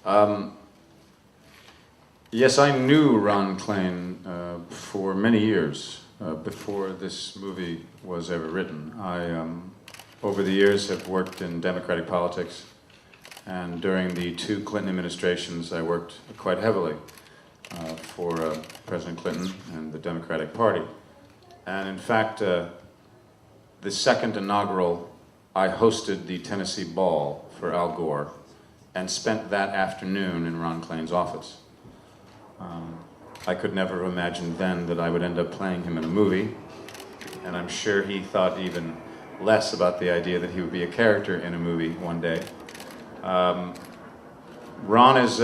Um, yes, I knew Ron Klain for many years before this movie was ever written. I, over the years, have worked in Democratic politics, and during the 2 Clinton administrations, I worked quite heavily for President Clinton and the Democratic Party. And in fact, the second inaugural, I hosted the Tennessee Ball for Al Gore and spent that afternoon in Ron Klain's office. I could never have imagined then that I would end up playing him in a movie, and I'm sure he thought even less about the idea that he would be a character in a movie one day. Ron is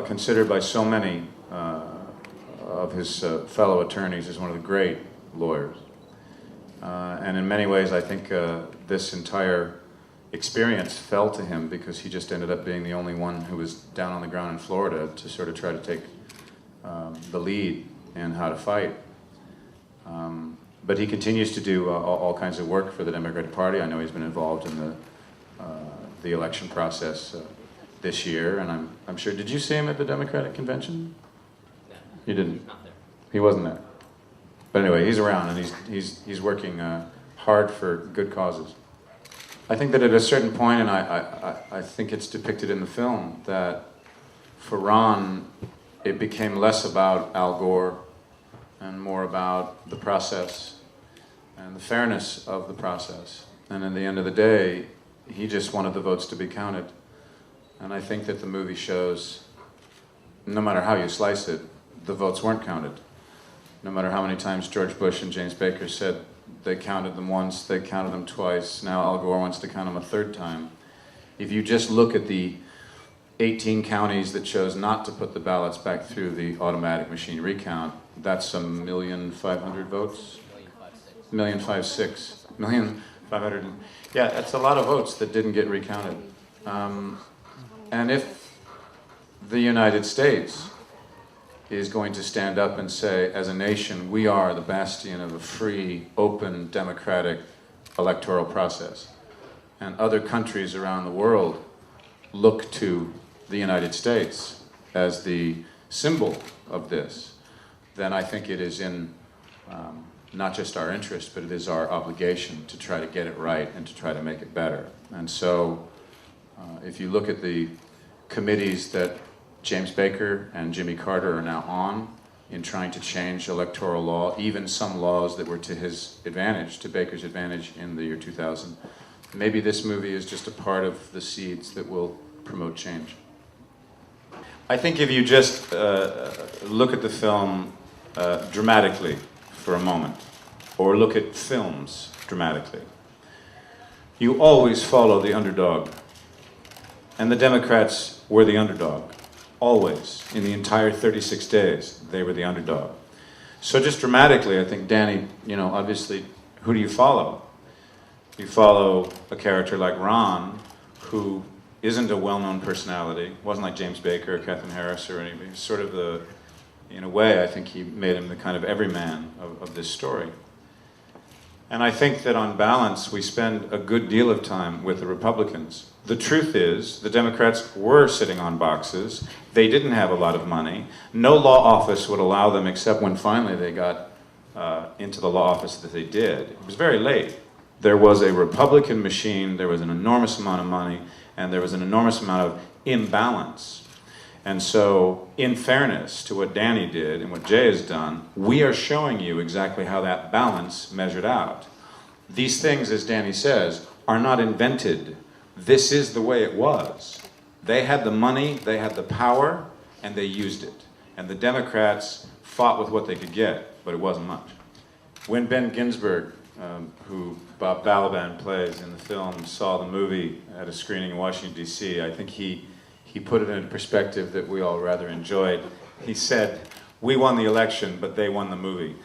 considered by so many of his fellow attorneys as one of the great lawyers. And in many ways, I think this entire experience fell to him because he just ended up being the only one who was down on the ground in Florida to sort of try to take the lead in how to fight. But he continues to do all kinds of work for the Democratic Party. I know he's been involved in the election process this year, and I'm sure. Did you see him at the Democratic convention? No, you didn't. He's not there. He wasn't there. But anyway, he's around, and he's working hard for good causes. I think that at a certain point, and I think it's depicted in the film, that for Ron, it became less about Al Gore and more about the process and the fairness of the process. And in the end of the day, he just wanted the votes to be counted. And I think that the movie shows, no matter how you slice it, the votes weren't counted. No matter how many times George Bush and James Baker said they counted them once, they counted them twice, now Al Gore wants to count them a third time. If you just look at the 18 counties that chose not to put the ballots back through the automatic machine recount, that's 1,500,000 votes? 1,506. 1,500. Yeah, that's a lot of votes that didn't get recounted. And if the United States is going to stand up and say, as a nation, we are the bastion of a free, open, democratic electoral process, and other countries around the world look to the United States as the symbol of this, then I think it is in not just our interest, but it is our obligation to try to get it right and to try to make it better. And so if you look at the committees that James Baker and Jimmy Carter are now on in trying to change electoral law, even some laws that were to his advantage, to Baker's advantage in the year 2000, maybe this movie is just a part of the seeds that will promote change. I think if you just look at the film dramatically for a moment, or look at films dramatically, you always follow the underdog. And the Democrats were the underdog. Always. In the entire 36 days, they were the underdog. So just dramatically, I think, Danny, obviously, who do you follow? You follow a character like Ron, who isn't a well-known personality, wasn't like James Baker or Catherine Harris or anybody. He's sort of in a way, I think he made him the kind of everyman of this story. And I think that on balance, we spend a good deal of time with the Republicans. The truth is, the Democrats were sitting on boxes. They didn't have a lot of money. No law office would allow them, except when finally they got into the law office that they did. It was very late. There was a Republican machine, there was an enormous amount of money, and there was an enormous amount of imbalance. And so, in fairness to what Danny did and what Jay has done, we are showing you exactly how that balance measured out. These things, as Danny says, are not invented. This is the way it was. They had the money, they had the power, and they used it. And the Democrats fought with what they could get, but it wasn't much. When Ben Ginsberg, who Bob Balaban plays in the film, saw the movie at a screening in Washington, D.C., I think he put it in a perspective that we all rather enjoyed. He said, "We won the election, but they won the movie."